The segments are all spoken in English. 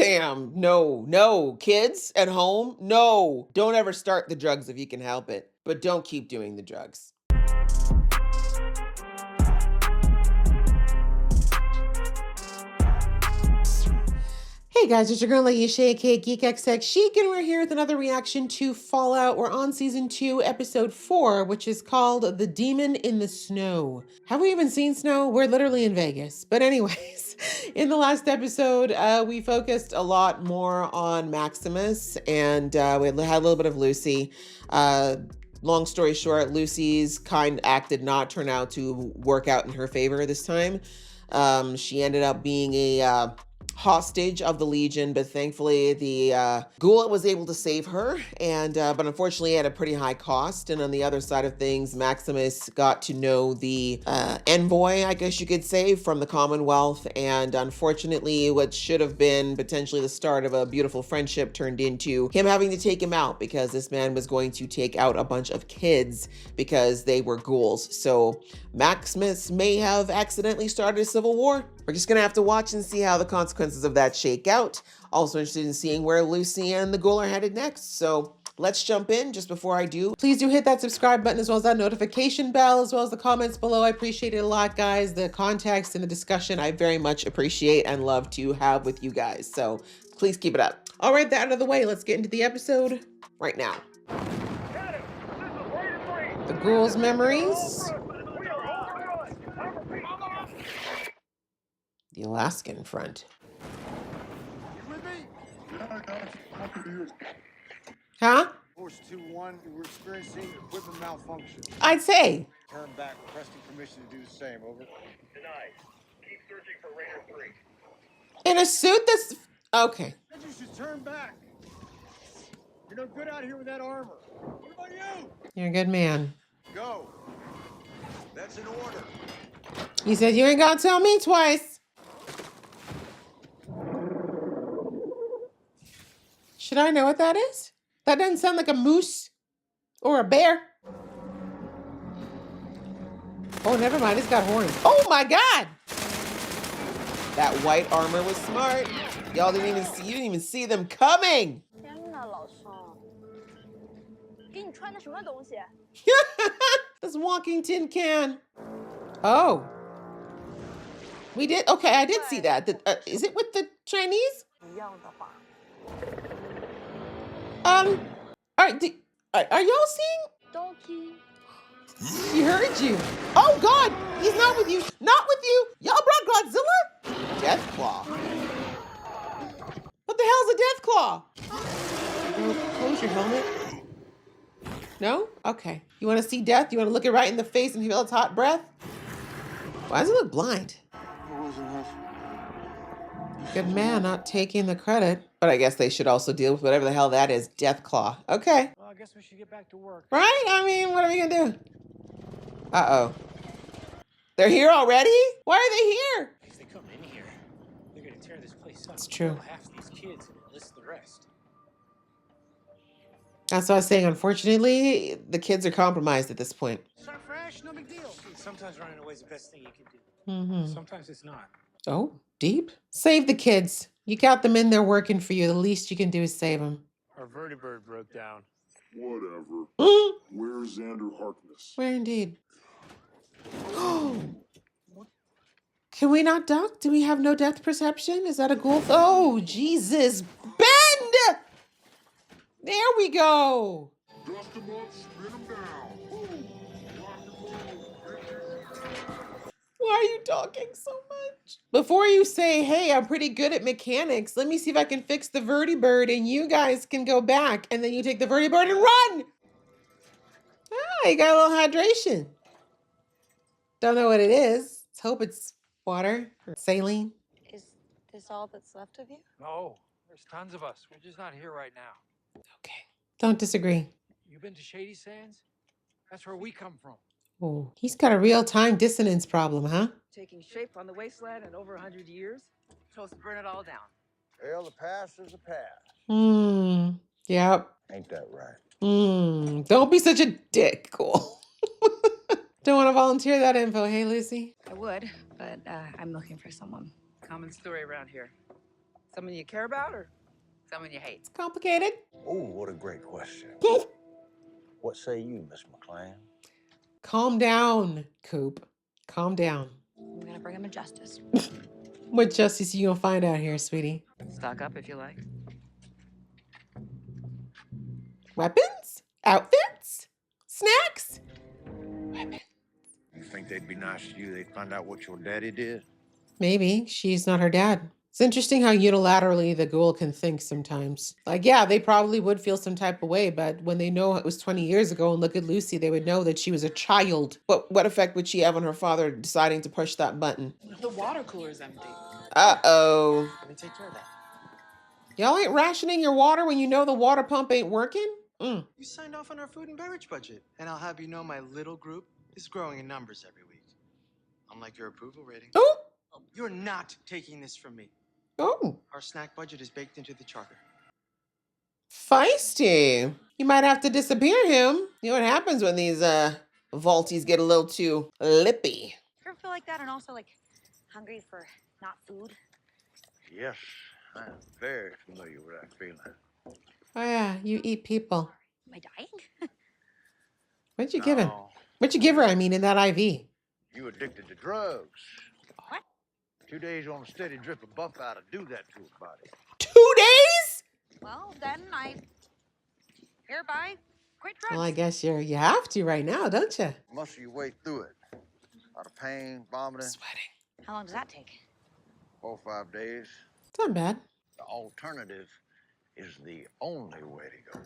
Sam, no. Kids at home, no. Don't ever start the drugs if you can help it, but don't keep doing the drugs. Hey guys, it's your girl Aisha, aka GeekXX Chic, and we're here with another reaction to Fallout. We're on season 2, episode 4, which is called The Demon in the Snow. Have we even seen snow? We're literally in Vegas. But anyways, in the last episode, we focused a lot more on Maximus, and we had a little bit of Lucy. Long story short, Lucy's kind act did not turn out to work out in her favor this time. She ended up being a hostage of the Legion, but thankfully the Ghoul was able to save her, and but unfortunately at a pretty high cost. And on the other side of things, Maximus got to know the envoy, I guess you could say, from the Commonwealth, and unfortunately what should have been potentially the start of a beautiful friendship turned into him having to take him out, because this man was going to take out a bunch of kids because they were ghouls. So Maximus may have accidentally started a civil war. We're just gonna have to watch and see how the consequences of that shake out. Also interested in seeing where Lucy and the Ghoul are headed next. So let's jump in. Just before I do, please do hit that subscribe button as well as that notification bell, as well as the comments below. I appreciate it a lot, guys. The context and the discussion I very much appreciate and love to have with you guys. So please keep it up. All right, that out of the way, let's get into the episode right now. The Ghoul's memories. The Alaskan front. You with me? Huh? Force 2-1, we're experiencing equipment malfunction. I'd say. Turn back, requesting permission to do the same, over. Denied. Keep searching for Raider 3. In a suit that's... Okay. You should turn back. You're no good out here with that armor. What about you? You're a good man. Go. That's an order. He said, you ain't gonna tell me twice. Should I know what that is? That doesn't sound like a moose or a bear. Oh, never mind. It's got horns. Oh my God. That white armor was smart. Y'all didn't even see, you didn't even see them coming. This walking tin can. Oh. We did. Okay, I did see that. Is it with the Chinese? All right, are y'all seeing? He heard you. Oh God, he's not with you. Not with you. Y'all brought Godzilla? Deathclaw. What the hell's a Deathclaw? Close your helmet. No? Okay. You want to see death? You want to look it right in the face and feel its hot breath? Why does it look blind? Good man, not taking the credit. But I guess they should also deal with whatever the hell that is. Deathclaw. Okay. Well, I guess we should get back to work. Right? I mean, what are we gonna do? Uh-oh. They're here already? Why are they here? If they come in here, they're gonna tear this place up. It's true. Kill half these kids and enlist the rest. That's what I was saying. Unfortunately, the kids are compromised at this point. Start fresh, no big deal. Sometimes running away is the best thing you can do. Mm-hmm. Sometimes it's not. Oh, deep. Save the kids. You got them in there working for you. The least you can do is save them. Our vertibird broke down. Whatever. Where's Xander Harkness? Where indeed? Can we not duck? Do we have no depth perception? Is that a ghoul? Oh, Jesus. Bend! There we go. Dust him up, spin him down. Why are you talking so much? Before you say, hey, I'm pretty good at mechanics, let me see if I can fix the vertibird and you guys can go back. And then you take the vertibird and run. Ah, you got a little hydration. Don't know what it is. Let's hope it's water or saline. Is this all that's left of you? No, there's tons of us. We're just not here right now. Okay. Don't disagree. You been to Shady Sands? That's where we come from. Oh, he's got a real-time dissonance problem, huh? Taking shape on the wasteland in over 100 years. So let's burn it all down. Hell, the past is the past. Yep. Ain't that right? Don't be such a dick, Cool. Don't want to volunteer that info, hey, Lucy? I would, but I'm looking for someone. Common story around here. Someone you care about or someone you hate? It's complicated. Oh, what a great question. What say you, Miss McClan? Calm down, Coop. Calm down. I'm gonna bring him to justice. What justice you gonna find out here, sweetie? Stock up if you like. Weapons? Outfits? Snacks? You think they'd be nice to you? They'd find out what your daddy did? Maybe. She's not her dad. It's interesting how unilaterally the ghoul can think sometimes. Like, yeah, they probably would feel some type of way, but when they know it was 20 years ago and look at Lucy, they would know that she was a child. What effect would she have on her father deciding to push that button? The water cooler's empty. Uh-oh. Let me take care of that. Y'all ain't rationing your water when you know the water pump ain't working? You signed off on our food and beverage budget, and I'll have you know my little group is growing in numbers every week. Unlike your approval rating. Oh, You're not taking this from me. oh. Our snack budget is baked into the charter. Feisty. You might have to disappear him. You know what happens when these vaulties get a little too lippy. You ever feel like that and also like hungry for not food? Yes, I am very familiar with that feeling. Oh yeah, you eat people. Am I dying? What'd you give him? No, What'd you give her, I mean, in that IV? you addicted to drugs. What? 2 days on a steady drip of buff out to do that to his body. 2 days? Well, then I hereby quit drugs. Well, I guess you have to right now, don't you? Muscle your way through it. A lot of pain, vomiting. Sweating. How long does that take? 4 or 5 days. It's not bad. The alternative is the only way to go.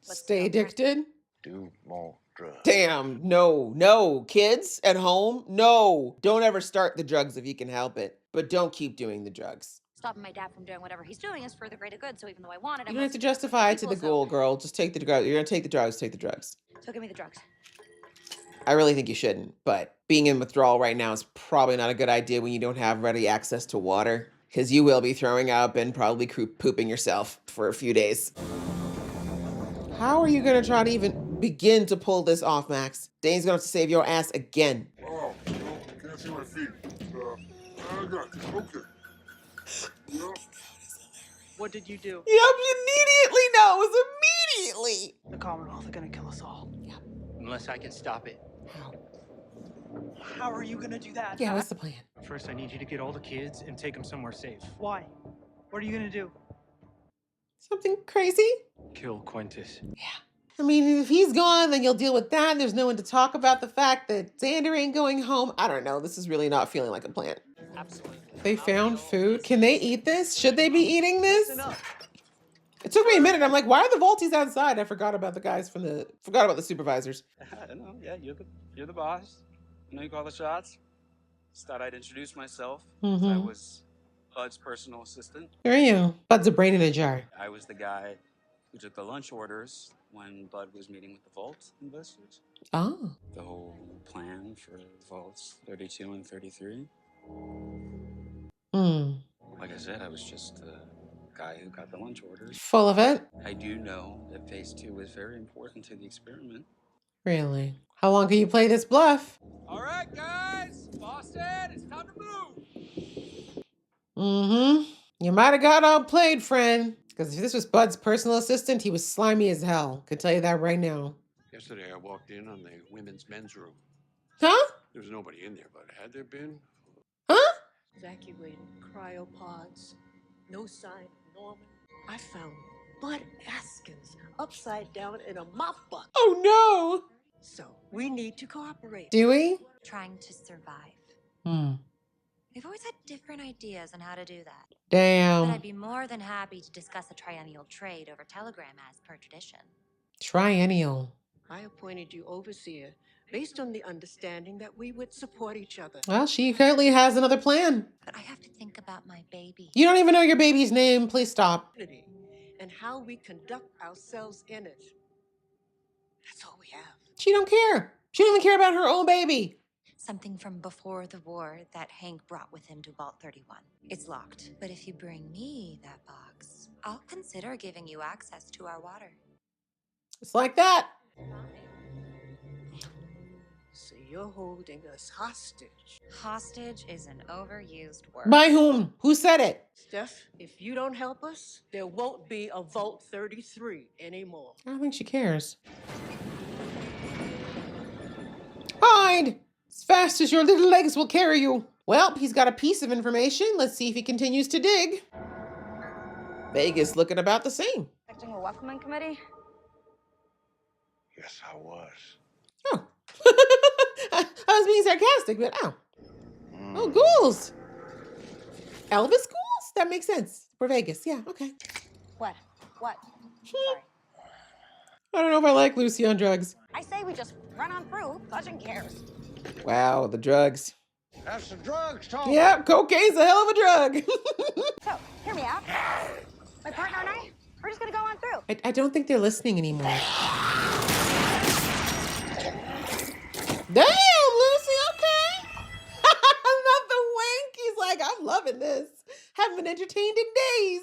What's Stay the alternative? addicted. Do more drugs. Damn, no. Kids at home, no. Don't ever start the drugs if you can help it. But don't keep doing the drugs. Stopping my dad from doing whatever he's doing is for the greater good, so even though I want it, You don't have to justify it to the ghoul, girl. Just take the drugs. You're gonna take the drugs, take the drugs. So give me the drugs. I really think you shouldn't, but being in withdrawal right now is probably not a good idea when you don't have ready access to water, because you will be throwing up and probably pooping yourself for a few days. How are you going to try to even begin to pull this off, Max? Dane's going to have to save your ass again. Oh, no, can't see my feet. I got you. Okay. Yep. What did you do? Yep, immediately knows. Immediately. The Commonwealth are gonna kill us all. Unless I can stop it. How? How are you gonna do that? Yeah, what's the plan? First, I need you to get all the kids and take them somewhere safe. Why? What are you gonna do? Something crazy? Kill Quintus. I mean, if he's gone, then you'll deal with that. There's no one to talk about the fact that Xander ain't going home. I don't know. This is really not feeling like a plan. Absolutely. They found food. Can they eat this? Should they be eating this? Enough. It took me a minute. I'm like, why are the Vaulties outside? I forgot about forgot about the supervisors. I know, yeah, you're the boss. I know you call the shots. Just thought I'd introduce myself. I was Bud's personal assistant. Who are you? Bud's a brain in a jar. I was the guy who took the lunch orders when Bud was meeting with the Vault investors. Oh. The whole plan for Vaults 32 and 33. Like I said, I was just the guy who got the lunch orders. Full of it? I do know that phase 2 was very important to the experiment. Really? How long can you play this bluff? All right, guys, Boston, it's time to You move. might have got outplayed, friend. Because if this was Bud's personal assistant, he was slimy as hell. Could tell you that right now. Yesterday I walked in on the women's men's room. Huh? There was nobody in there, but had there been? Huh? Evacuating cryopods. No sign of Norman. I found Bud Askins upside down in a mop bucket. Oh no! So we need to cooperate. Do we? Trying to survive. We've always had different ideas on how to do that. Damn. But I'd be more than happy to discuss a triennial trade over telegram as per tradition. Triennial. I appointed you overseer based on the understanding that we would support each other. Well, she currently has another plan. But I have to think about my baby. You don't even know your baby's name. Please stop. And how we conduct ourselves in it. That's all we have. She don't care. She don't even care about her own baby. Something from before the war that Hank brought with him to Vault 31. It's locked. But if you bring me that box, I'll consider giving you access to our water. It's like that. So you're holding us hostage. Hostage is an overused word. By whom? Who said it? Steph, if you don't help us, there won't be a Vault 33 anymore. I don't think she cares. Hide! As fast as your little legs will carry you. Well, he's got a piece of information. Let's see if he continues to dig. Vegas looking about the same. Expecting a welcoming committee? Yes, I was. Oh. I was being sarcastic, but oh. Oh, ghouls. Elvis ghouls? That makes sense. For Vegas. Yeah, okay. What? What? Sorry. I don't know if I like Lucy on drugs. I say we just run on through. Cousin cares. Wow, the drugs. That's the drugs, Tom. Yep, cocaine's a hell of a drug. So, hear me out. My partner and I, we're just gonna go on through. I don't think they're listening anymore. Damn, Lucy, okay. Not the wink. He's like, I'm loving this. Haven't been entertained in days.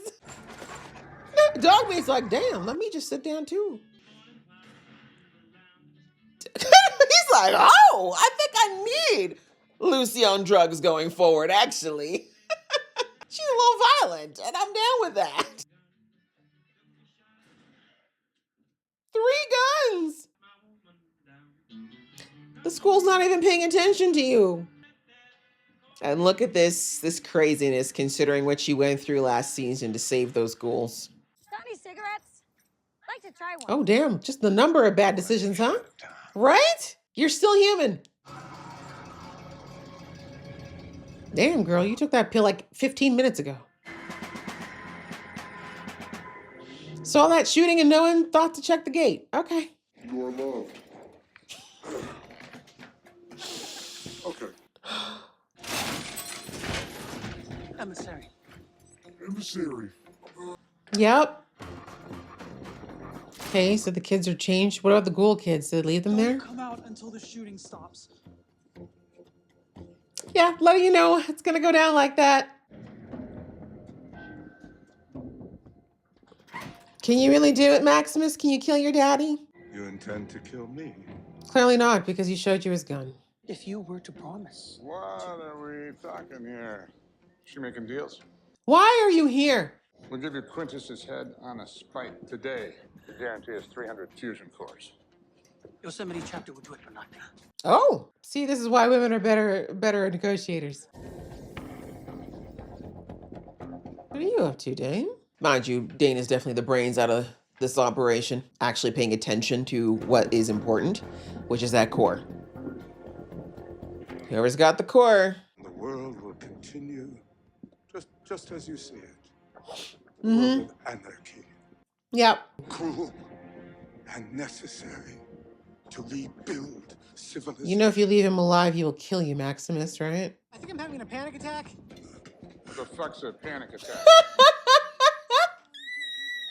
Dogmate's like, damn, let me just sit down too. He's like, oh, I think I need Lucy on drugs going forward, actually. She's a little violent, and I'm down with that. 3 guns. The school's not even paying attention to you. And look at this craziness, considering what she went through last season to save those ghouls. Got any cigarettes? Like to try one. Oh, damn. Just the number of bad decisions, huh? Right? You're still human. Damn, girl, you took that pill like 15 minutes ago. Saw that shooting and no one thought to check the gate. Okay. You are loved. Okay. Emissary. Emissary. Yep. Okay, so the kids are changed. What about the ghoul kids? Did they leave them there? Don't come out until the shooting stops. Yeah, letting you know it's gonna go down like that. Can you really do it, Maximus? Can you kill your daddy? You intend to kill me? Clearly not, because he showed you his gun. If you were to promise. What are we talking here? She making deals? Why are you here? We'll give you Quintus's head on a spike today. The guarantee is 300 fusion cores. Yosemite chapter would do it for nothing. Oh, see, this is why women are better negotiators. What are you up to, Dane? Mind you, Dane is definitely the brains out of this operation, actually paying attention to what is important, which is that core. Whoever's got the core. The world will continue just as you see it. Mm-hmm. With anarchy. Yep. Cruel and necessary to rebuild civilization. You know if you leave him alive, he will kill you, Maximus, right? I think I'm having a panic attack. The fuck's a panic attack?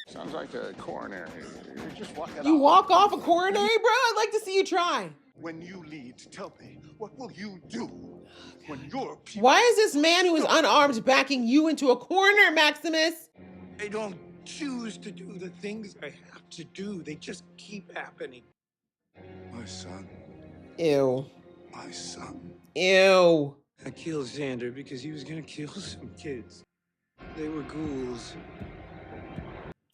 Sounds like a coronary. You just walk it You off. walk off a coronary, bro? I'd like to see you try. When you lead, tell me, what will you do when your people... Why is this man who is unarmed backing you into a corner, Maximus? I don't choose to do the things I have to do. They just keep happening. My son. Ew. My son. Ew. I killed Xander because he was gonna kill some kids. They were ghouls.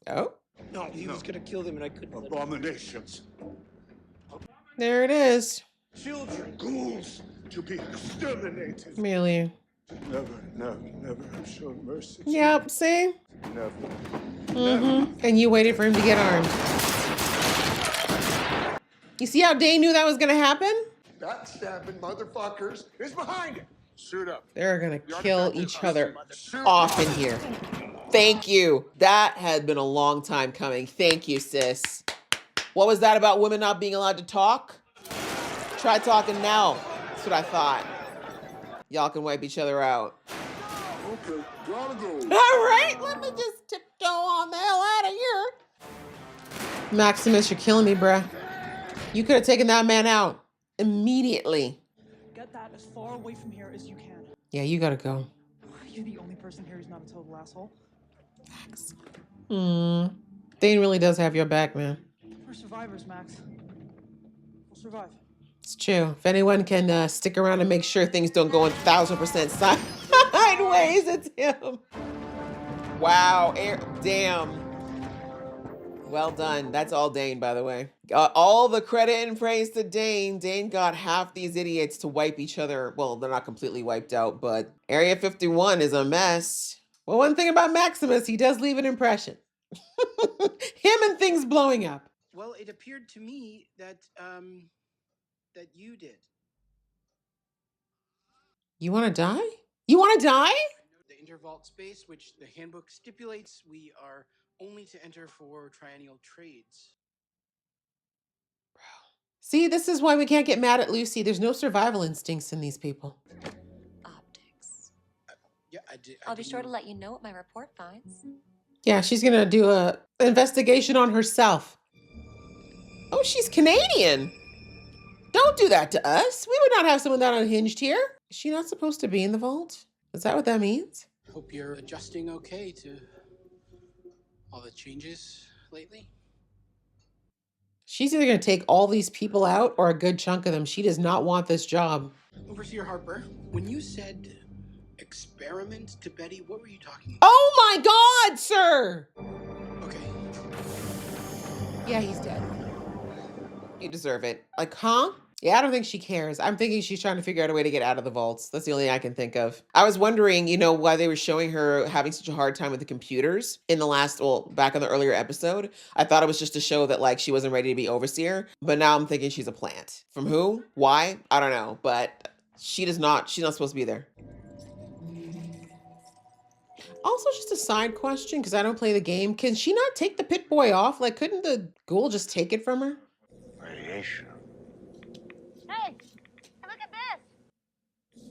Oh? No, he was gonna kill them and I couldn't. Abominations. There it is. Children, ghouls, to be exterminated. Really? Never have shown mercy. Yep, see? Never. Mm-hmm. And you waited for him to get armed. You see how Dane knew that was gonna happen? That stabbing motherfuckers is behind it. Shoot up. They're gonna kill each other off in here. Thank you. That had been a long time coming. Thank you, sis. What was that about women not being allowed to talk? Try talking now. That's what I thought. Y'all can wipe each other out. Okay, gotta go. All right, let me just tiptoe on the hell out of here. Maximus, you're killing me, bruh. You could have taken that man out immediately. Get that as far away from here as you can. Yeah, you gotta go. You're the only person here who's not a total asshole. Dane really does have your back, man. We're survivors, Max. We'll survive. It's true. If anyone can stick around and make sure things don't go 1,000% sideways, it's him. Wow. Damn. Well done. That's all Dane, by the way. All the credit and praise to Dane. Dane got half these idiots to wipe each other. Well, they're not completely wiped out, but Area 51 is a mess. Well, one thing about Maximus, he does leave an impression. Him and things blowing up. Well, it appeared to me that you did. You want to die? You want to die? The intervault space, which the handbook stipulates we are only to enter for triennial trades. See, this is why we can't get mad at Lucy. There's no survival instincts in these people. Optics. Yeah, I'll be sure to let you know what my report finds. Yeah, she's going to do a investigation on herself. Oh, she's Canadian. Don't do that to us. We would not have someone that unhinged here. Is she not supposed to be in the vault? Is that what that means? Hope you're adjusting okay to all the changes lately. She's either going to take all these people out or a good chunk of them. She does not want this job. Overseer Harper, when you said experiment to Betty, what were you talking about? Oh my God, sir! Okay. Yeah, he's dead. You deserve it. Like, huh? Yeah, I don't think she cares. I'm thinking she's trying to figure out a way to get out of the vaults. That's the only thing I can think of. I was wondering, why they were showing her having such a hard time with the computers in the back on the earlier episode. I thought it was just to show that, like, she wasn't ready to be overseer. But now I'm thinking she's a plant. From who? Why? I don't know. But she's not supposed to be there. Also, just a side question, because I don't play the game. Can she not take the pit boy off? Like, couldn't the ghoul just take it from her? Radiation. Hey, look at this.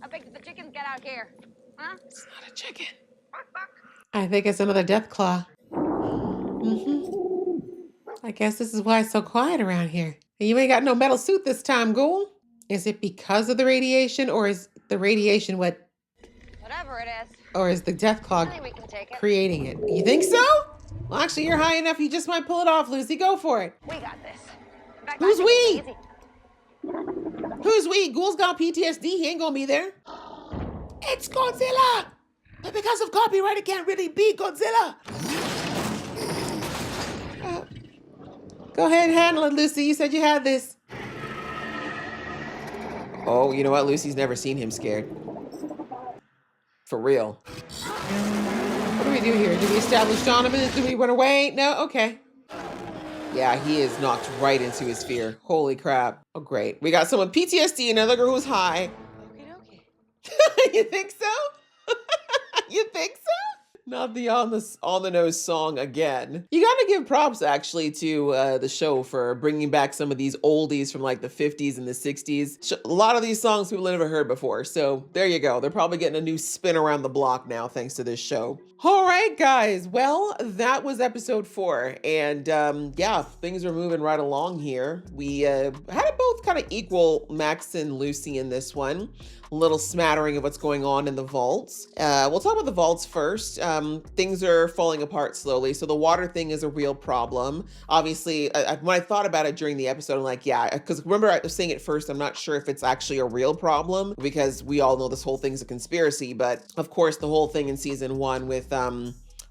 How big did the chickens get out here? Huh? It's not a chicken. I think it's another death claw. I guess this is why it's so quiet around here. And you ain't got no metal suit this time, ghoul. Is it because of the radiation, or is the radiation what? Whatever it is. Or is the death claw I think we can take it. creating it? You think so? Well, actually, you're high enough. You just might pull it off, Lucy. Go for it. We got this. In fact, Who's I think we? it's easy. Who's we? Ghoul's got PTSD. He ain't gonna be there. It's Godzilla! But because of copyright, it can't really be Godzilla. Go ahead and handle it, Lucy. You said you had this. Oh, you know what? Lucy's never seen him scared. For real. What do we do here? Do we establish dominance? Do we run away? No? Okay. Yeah, he is knocked right into his fear. Holy crap. Oh, great. We got someone PTSD, another girl who's high. You think so? You think so? Not the on the nose song again. You got to give props actually to the show for bringing back some of these oldies from like the 50s and the 60s. A lot of these songs people never heard before. So there you go. They're probably getting a new spin around the block now thanks to this show. All right, guys. Well, that was episode 4. And yeah, things are moving right along here. We had both kind of equal Max and Lucy in this one. A little smattering of what's going on in the vaults. We'll talk about the vaults first. Things are falling apart slowly. So the water thing is a real problem. Obviously, when I thought about it during the episode, I'm like, yeah, because remember I was saying it first, I'm not sure if it's actually a real problem because we all know this whole thing's a conspiracy. But of course, the whole thing in season 1 with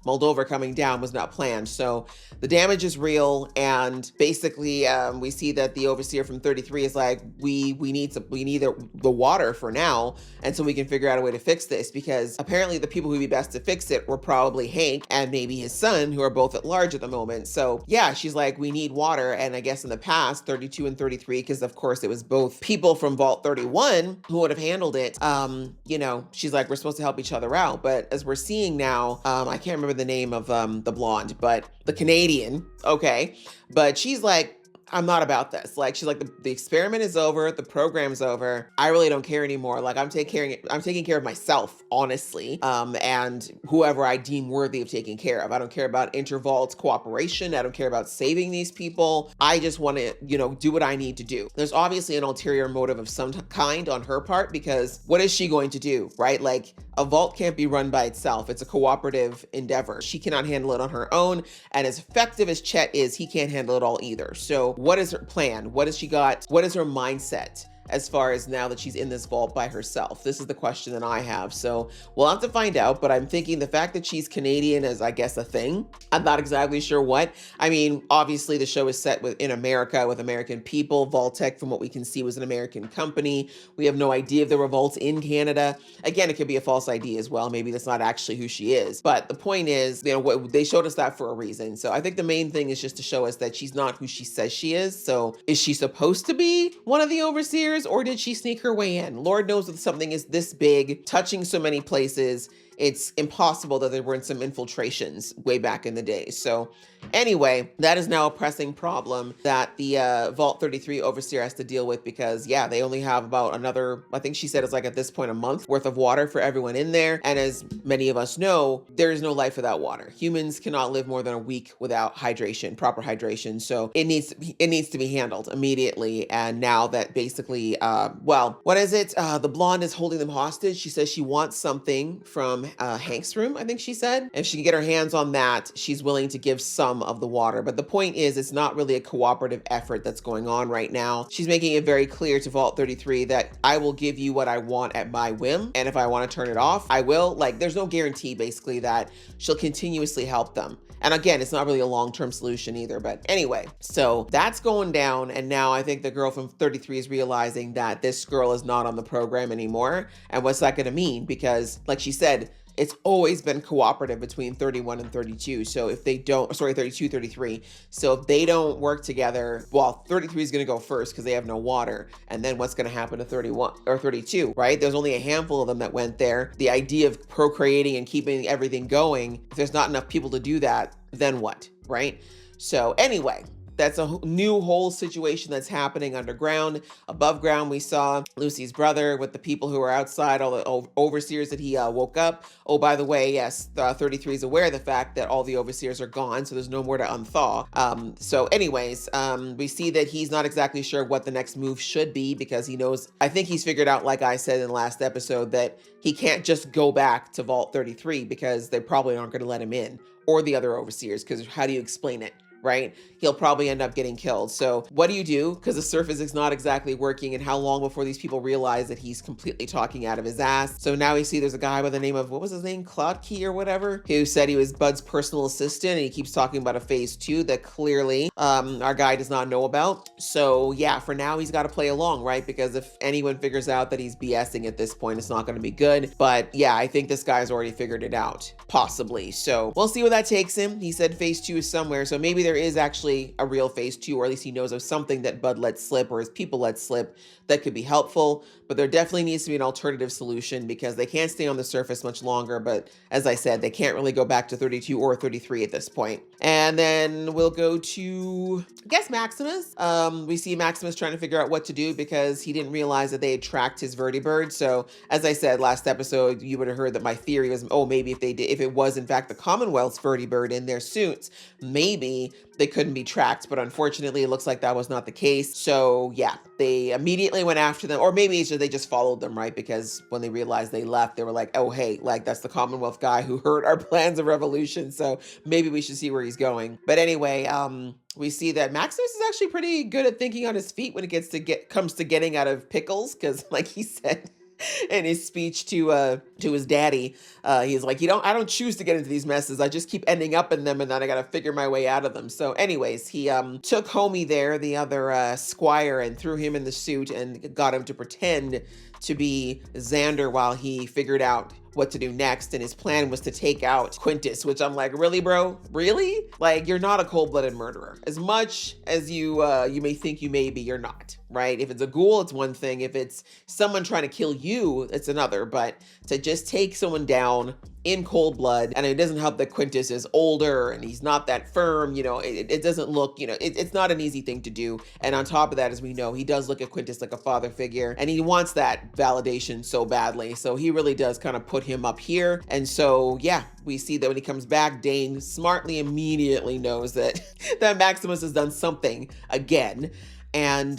Moldova coming down was not planned. So the damage is real. And basically we see that the overseer from 33 is like, we need the water for now. And so we can figure out a way to fix this because apparently the people who'd be best to fix it were probably Hank and maybe his son, who are both at large at the moment. So yeah, she's like, we need water. And I guess in the past 32 and 33, because of course it was both people from Vault 31 who would have handled it. She's like, we're supposed to help each other out. But as we're seeing now, I can't remember the name of the blonde, but the Canadian, okay, but she's like, I'm not about this. Like, she's like, the experiment is over, the program's over. I really don't care anymore. Like, I'm taking care of myself, honestly, and whoever I deem worthy of taking care of. I don't care about Intervault's cooperation. I don't care about saving these people. I just want to, do what I need to do. There's obviously an ulterior motive of some kind on her part because what is she going to do, right? Like, a vault can't be run by itself. It's a cooperative endeavor. She cannot handle it on her own. And as effective as Chet is, he can't handle it all either. So what is her plan? What has she got? What is her mindset? as far as now that she's in this vault by herself? This is the question that I have. So we'll have to find out, but I'm thinking the fact that she's Canadian is, I guess, a thing. I'm not exactly sure what. I mean, obviously the show is set in America with American people. Vault-Tec, from what we can see, was an American company. We have no idea if there were vaults in Canada. Again, it could be a false ID as well. Maybe that's not actually who she is. But the point is, you know, they showed us that for a reason. So I think the main thing is just to show us that she's not who she says she is. So is she supposed to be one of the overseers, or did she sneak her way in? Lord knows if something is this big, touching so many places, it's impossible that there weren't some infiltrations way back in the day. So anyway, that is now a pressing problem that the Vault 33 overseer has to deal with, because yeah, they only have about another, I think she said it's like at this point a month worth of water for everyone in there. And as many of us know, there is no life without water. Humans cannot live more than a week without hydration, proper hydration. So it needs to be handled immediately. And now that basically, well, what is it? The blonde is holding them hostage. She says she wants something from Hank's room, I think she said. If she can get her hands on that, she's willing to give some of the water. But the point is, it's not really a cooperative effort that's going on right now. She's making it very clear to Vault 33 that I will give you what I want at my whim. And if I want to turn it off, I will. Like, there's no guarantee basically that she'll continuously help them. And again, it's not really a long-term solution either. But anyway, so that's going down. And now I think the girl from 33 is realizing that this girl is not on the program anymore. And what's that going to mean? Because like she said, it's always been cooperative between 31 and 32. So if they don't, sorry, 32, 33. So if they don't work together, well, 33 is going to go first because they have no water. And then what's going to happen to 31 or 32, right? There's only a handful of them that went there. The idea of procreating and keeping everything going, if there's not enough people to do that, then what, right? So anyway, that's a new whole situation that's happening underground. Above ground, we saw Lucy's brother with the people who are outside, all the overseers that he woke up. Oh, by the way, yes, 33 is aware of the fact that all the overseers are gone, so there's no more to unthaw. So anyways, we see that he's not exactly sure what the next move should be, because he knows, I think he's figured out, like I said in the last episode, that he can't just go back to Vault 33 because they probably aren't going to let him in, or the other overseers, because how do you explain it? Right? He'll probably end up getting killed. So what do you do? Because the surface is not exactly working, and how long before these people realize that he's completely talking out of his ass? So now we see there's a guy by the name of, what was his name? Claude Key or whatever, who said he was Bud's personal assistant, and he keeps talking about a phase 2 that clearly our guy does not know about. So yeah, for now he's got to play along, right? Because if anyone figures out that he's BSing at this point, it's not going to be good. But yeah, I think this guy's already figured it out, possibly. So we'll see where that takes him. He said phase 2 is somewhere, so maybe there is actually a real phase 2, or at least he knows of something that Bud let slip, or his people let slip, that could be helpful. But there definitely needs to be an alternative solution, because they can't stay on the surface much longer. But as I said, they can't really go back to 32 or 33 at this point. And then we'll go to, I guess, Maximus. We see Maximus trying to figure out what to do, because he didn't realize that they had tracked his vertibird. So as I said last episode, you would have heard that my theory was, oh, maybe if it was in fact the Commonwealth's vertibird in their suits, maybe they couldn't be tracked. But unfortunately, it looks like that was not the case. So yeah, they immediately went after them, or maybe it's just they just followed them, right? Because when they realized they left, they were like, oh, hey, like that's the Commonwealth guy who hurt our plans of revolution. So maybe we should see where he's going. But anyway, we see that Maximus is actually pretty good at thinking on his feet when it comes to getting out of pickles. Because like he said in his speech to his daddy, he's like, I don't choose to get into these messes. I just keep ending up in them, and then I got to figure my way out of them. So anyways, he took Homie there, the other squire, and threw him in the suit and got him to pretend to be Xander while he figured out what to do next. And his plan was to take out Quintus, which I'm like, really, bro? Really? Like, you're not a cold-blooded murderer. As much as you may think you may be, you're not, right? If it's a ghoul, it's one thing. If it's someone trying to kill you, it's another. But to just take someone down in cold blood, and it doesn't help that Quintus is older and he's not that firm, it doesn't look, it's not an easy thing to do. And on top of that, as we know, he does look at Quintus like a father figure, and he wants that validation so badly. So he really does kind of put him up here. And so, yeah, we see that when he comes back, Dane smartly immediately knows that Maximus has done something again. And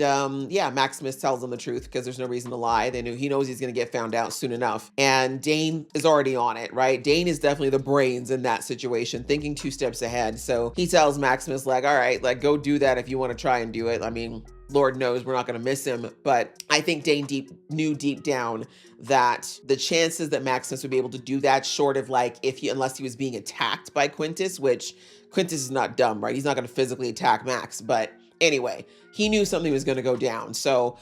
yeah, Maximus tells them the truth because there's no reason to lie. He knows he's going to get found out soon enough. And Dane is already on it, right? Dane is definitely the brains in that situation, thinking 2 steps ahead. So he tells Maximus, like, all right, like, go do that if you want to try and do it. I mean, Lord knows we're not going to miss him. But I think Dane knew deep down that the chances that Maximus would be able to do that, short of like unless he was being attacked by Quintus, which Quintus is not dumb, right? He's not going to physically attack Max. But anyway, he knew something was going to go down. So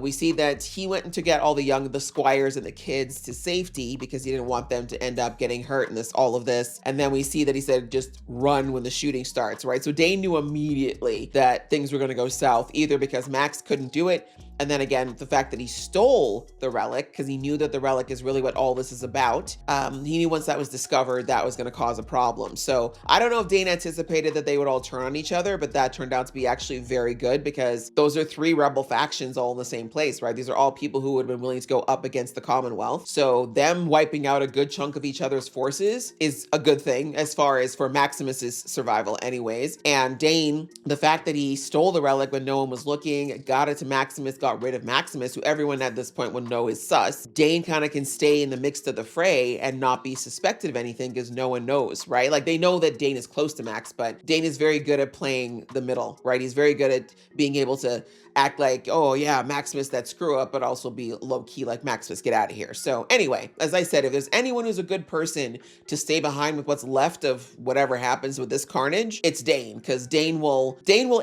we see that he went to get all the squires and the kids to safety because he didn't want them to end up getting hurt in all of this. And then we see that he said, just run when the shooting starts, right? So Dane knew immediately that things were going to go south, either because Max couldn't do it, and then again, the fact that he stole the relic, because he knew that the relic is really what all this is about. He knew once that was discovered, that was going to cause a problem. So I don't know if Dane anticipated that they would all turn on each other, but that turned out to be actually very good, because those are 3 rebel factions all in the same place, right? These are all people who would have been willing to go up against the Commonwealth. So them wiping out a good chunk of each other's forces is a good thing as far as for Maximus's survival anyways. And Dane, the fact that he stole the relic when no one was looking, got it to Maximus, got rid of Maximus, who everyone at this point would know is sus. Dane kind of can stay in the midst of the fray and not be suspected of anything because no one knows, right? Like they know that Dane is close to Max, but Dane is very good at playing the middle, right? He's very good at being able to act like, oh yeah, Maximus, that screw up, but also be low key like, Maximus, get out of here. So anyway, as I said, if there's anyone who's a good person to stay behind with what's left of whatever happens with this carnage, it's Dane, because Dane will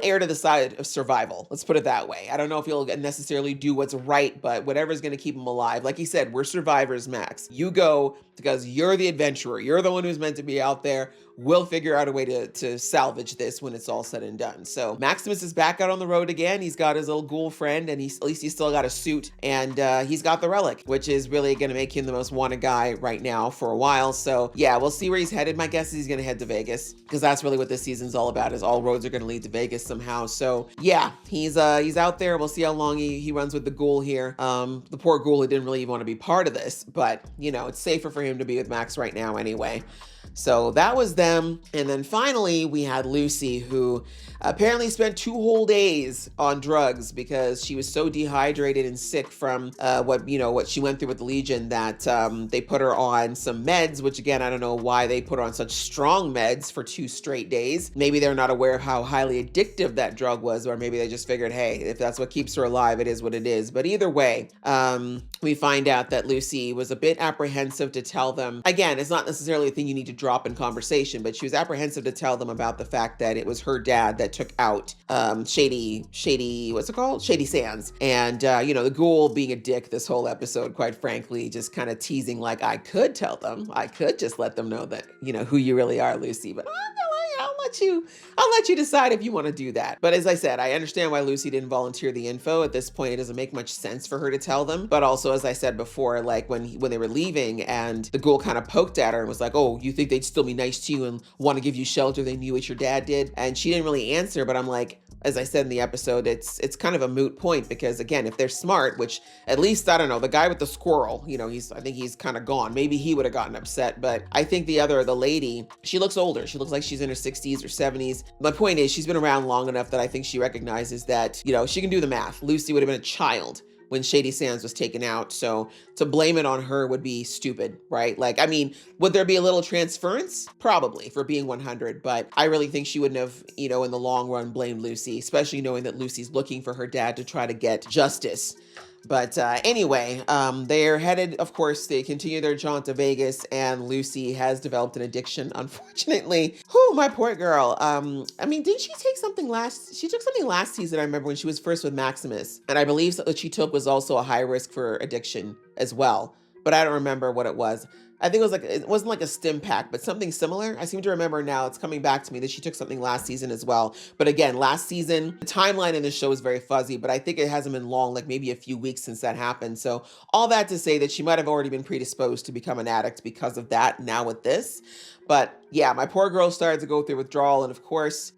err to the side of survival. Let's put it that way. I don't know if he'll necessarily do what's right, but whatever's going to keep him alive. Like he said, we're survivors, Max. You go because you're the adventurer. You're the one who's meant to be out there. We'll figure out a way to salvage this when it's all said and done. So Maximus is back out on the road again. He's got his little ghoul friend, and at least he's still got a suit, and he's got the relic, which is really going to make him the most wanted guy right now for a while. So yeah, we'll see where he's headed. My guess is he's going to head to Vegas, because that's really what this season's all about, is all roads are going to lead to Vegas somehow. So yeah, he's out there. We'll see how long he runs with the ghoul here. The poor ghoul, he didn't really even want to be part of this, but you know, it's safer for him to be with Max right now anyway. So that was them. And then finally we had Lucy, who apparently spent 2 whole days on drugs because she was so dehydrated and sick from what she went through with the Legion that they put her on some meds, which again, I don't know why they put her on such strong meds for 2 straight days. Maybe they're not aware of how highly addictive that drug was, or maybe they just figured, hey, if that's what keeps her alive, it is what it is. But either way, we find out that Lucy was a bit apprehensive to tell them. Again, it's not necessarily a thing you need to drop in conversation, but she was apprehensive to tell them about the fact that it was her dad that took out Shady Sands. And the ghoul being a dick this whole episode, quite frankly, just kind of teasing like, I could tell them, I could just let them know that, who you really are, Lucy, but I'll let you decide if you want to do that. But as I said, I understand why Lucy didn't volunteer the info. At this point, it doesn't make much sense for her to tell them. But also, as I said before, like when they were leaving and the ghoul kind of poked at her and was like, oh, you think they'd still be nice to you and want to give you shelter? They knew what your dad did. And she didn't really answer, but I'm like, as I said in the episode, it's kind of a moot point, because again, if they're smart, which at least, I don't know, the guy with the squirrel, I think he's kind of gone. Maybe he would have gotten upset, but I think the lady, she looks older. She looks like she's in her 60s or 70s. My point is, she's been around long enough that I think she recognizes that, she can do the math. Lucy would have been a child when Shady Sands was taken out. So to blame it on her would be stupid, right? Like, I mean, would there be a little transference? Probably, for being 100, but I really think she wouldn't have, in the long run, blamed Lucy, especially knowing that Lucy's looking for her dad to try to get justice. But anyway, they're headed, of course, they continue their jaunt to Vegas, and Lucy has developed an addiction, unfortunately. Whew, my poor girl. Didn't she take something she took something last season, I remember, when she was first with Maximus. And I believe that she took was also a high risk for addiction as well. But I don't remember what it was. I think it wasn't like a stim pack, but something similar. I seem to remember now, it's coming back to me, that she took something last season as well. But again, last season, the timeline in the show is very fuzzy, but I think it hasn't been long, like maybe a few weeks since that happened. So all that to say that she might have already been predisposed to become an addict because of that now with this. But yeah, my poor girl started to go through withdrawal. And of course,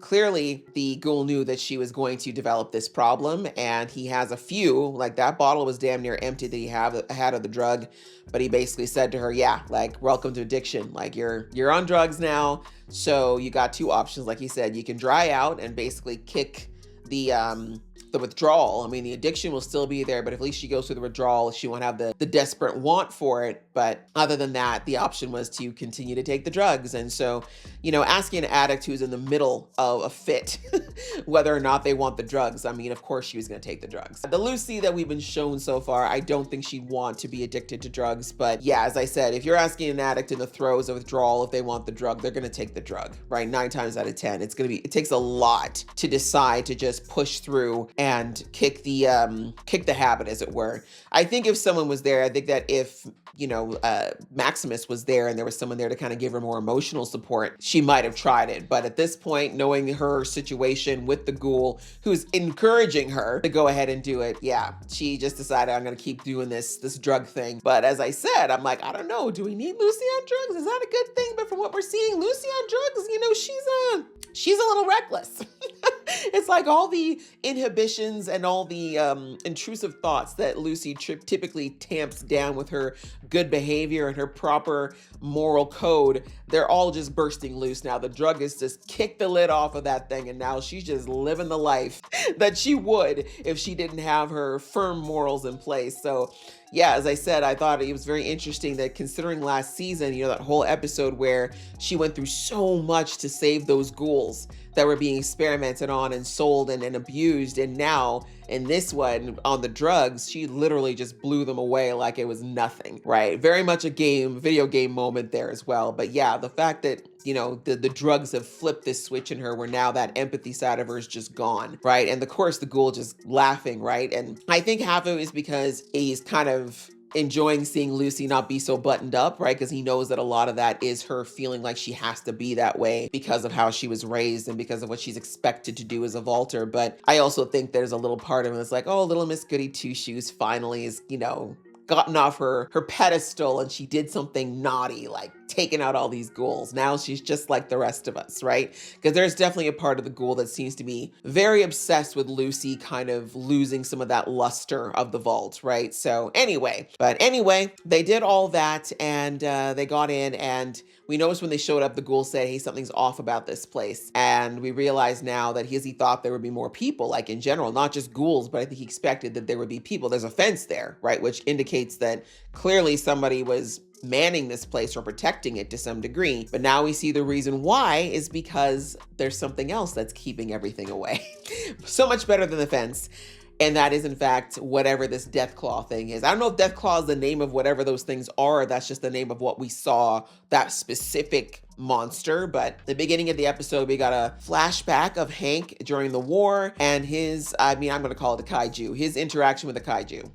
clearly the ghoul knew that she was going to develop this problem. And he has a few, like that bottle was damn near empty that he had of the drug. But he basically said to her, yeah, like, welcome to addiction. Like, you're on drugs now. So you got 2 options. Like he said, you can dry out and basically kick the withdrawal. I mean, the addiction will still be there, but at least she goes through the withdrawal. She won't have the desperate want for it. But other than that, the option was to continue to take the drugs. And so, you know, asking an addict who's in the middle of a fit whether or not they want the drugs, I mean, of course she was going to take the drugs. The Lucy that we've been shown so far, I don't think she'd want to be addicted to drugs. But yeah, as I said, if you're asking an addict in the throes of withdrawal if they want the drug, they're going to take the drug, right? 9 times out of 10, it takes a lot to decide to just push through and kick the habit, as it were. I think if someone was there, I think that if, you know, Maximus was there and there was someone there to kind of give her more emotional support, she might have tried it. But at this point, knowing her situation with the ghoul who's encouraging her to go ahead and do it, yeah, she just decided, I'm going to keep doing this drug thing. But as I said, I'm like, I don't know, do we need Lucy on drugs? Is that a good thing? But from what we're seeing, Lucy on drugs, you know, she's a little reckless. It's like all the inhibitions and all the intrusive thoughts that Lucy typically tamps down with her good behavior and her proper moral code, they're all just bursting loose now. The drug has just kicked the lid off of that thing, and now she's just living the life that she would if she didn't have her firm morals in place. So yeah, as I said, I thought it was very interesting that considering last season, you know, that whole episode where she went through so much to save those ghouls that were being experimented on and sold and abused. And now in this one on the drugs, she literally just blew them away like it was nothing, right? Very much a video game moment there as well. But yeah, the fact that, you know, the drugs have flipped this switch in her where now that empathy side of her is just gone, right? And of course the ghoul just laughing, right? And I think half of it is because he's kind of enjoying seeing Lucy not be so buttoned up, right? Because he knows that a lot of that is her feeling like she has to be that way because of how she was raised and because of what she's expected to do as a vaulter. But I also think there's a little part of him that's like, oh, little Miss Goody Two Shoes finally is, you know, gotten off her pedestal and she did something naughty, like taking out all these ghouls. Now she's just like the rest of us, right? Because there's definitely a part of the ghoul that seems to be very obsessed with Lucy kind of losing some of that luster of the vault, right? So anyway, they did all that and they got in, and we noticed when they showed up, the ghoul said, hey, something's off about this place. And we realize now that he thought there would be more people, like in general, not just ghouls, but I think he expected that there would be people. There's a fence there, right? Which indicates that clearly somebody was manning this place or protecting it to some degree. But now we see the reason why is because there's something else that's keeping everything away. So much better than the fence. And that is, in fact, whatever this Deathclaw thing is. I don't know if Deathclaw is the name of whatever those things are. Or that's just the name of what we saw, that specific monster. But the beginning of the episode, we got a flashback of Hank during the war and his, I'm going to call it the kaiju, his interaction with the kaiju.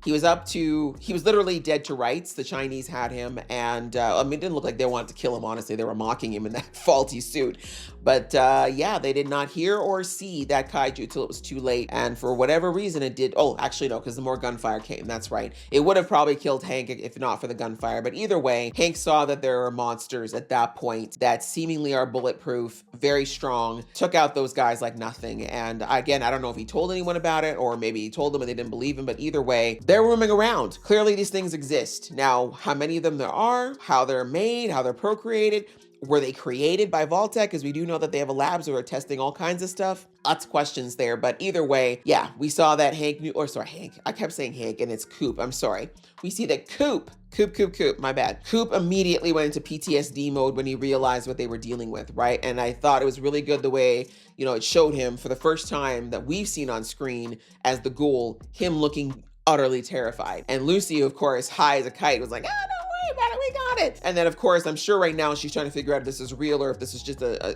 He was literally dead to rights. The Chinese had him, and it didn't look like they wanted to kill him, honestly. They were mocking him in that faulty suit. But yeah, they did not hear or see that kaiju till it was too late. And for whatever reason it did, oh, actually no, because the more gunfire came, that's right. It would have probably killed Hank if not for the gunfire. But either way, Hank saw that there are monsters at that point that seemingly are bulletproof, very strong, took out those guys like nothing. And again, I don't know if he told anyone about it, or maybe he told them and they didn't believe him, but either way, they're roaming around. Clearly these things exist. Now, how many of them there are, how they're made, how they're procreated, were they created by Vault-Tec? Because we do know that they have labs where they're testing all kinds of stuff. Lots of questions there, but either way, yeah, we saw that Hank, I kept saying Hank and it's Coop, I'm sorry. We see that Coop, my bad. Coop immediately went into PTSD mode when he realized what they were dealing with, right? And I thought it was really good the way, it showed him for the first time that we've seen on screen as the ghoul, him looking utterly terrified. And Lucy, of course, high as a kite, was like, don't worry about it, we got it. And then of course, I'm sure right now she's trying to figure out if this is real or if this is just a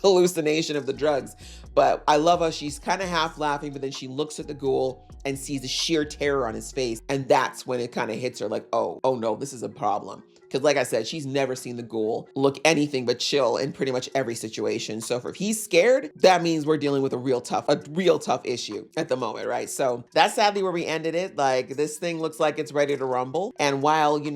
hallucination of the drugs. But I love how she's kind of half laughing, but then she looks at the ghoul and sees the sheer terror on his face. And that's when it kind of hits her like, oh no, this is a problem. Because like I said, she's never seen the ghoul look anything but chill in pretty much every situation. So if he's scared, that means we're dealing with a real tough issue at the moment, right? So that's sadly where we ended it. Like, this thing looks like it's ready to rumble. And while, we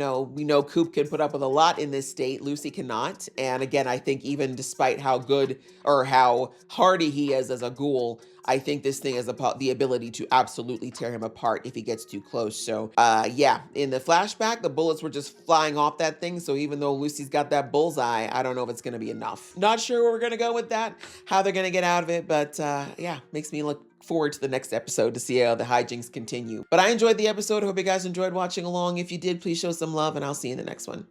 know Coop can put up with a lot in this state, Lucy cannot. And again, I think even despite how good or how hardy he is as a ghoul, I think this thing has the ability to absolutely tear him apart if he gets too close. So yeah, in the flashback, the bullets were just flying off that thing. So even though Lucy's got that bullseye, I don't know if it's going to be enough. Not sure where we're going to go with that, how they're going to get out of it. But yeah, makes me look forward to the next episode to see how the hijinks continue. But I enjoyed the episode. I hope you guys enjoyed watching along. If you did, please show some love and I'll see you in the next one.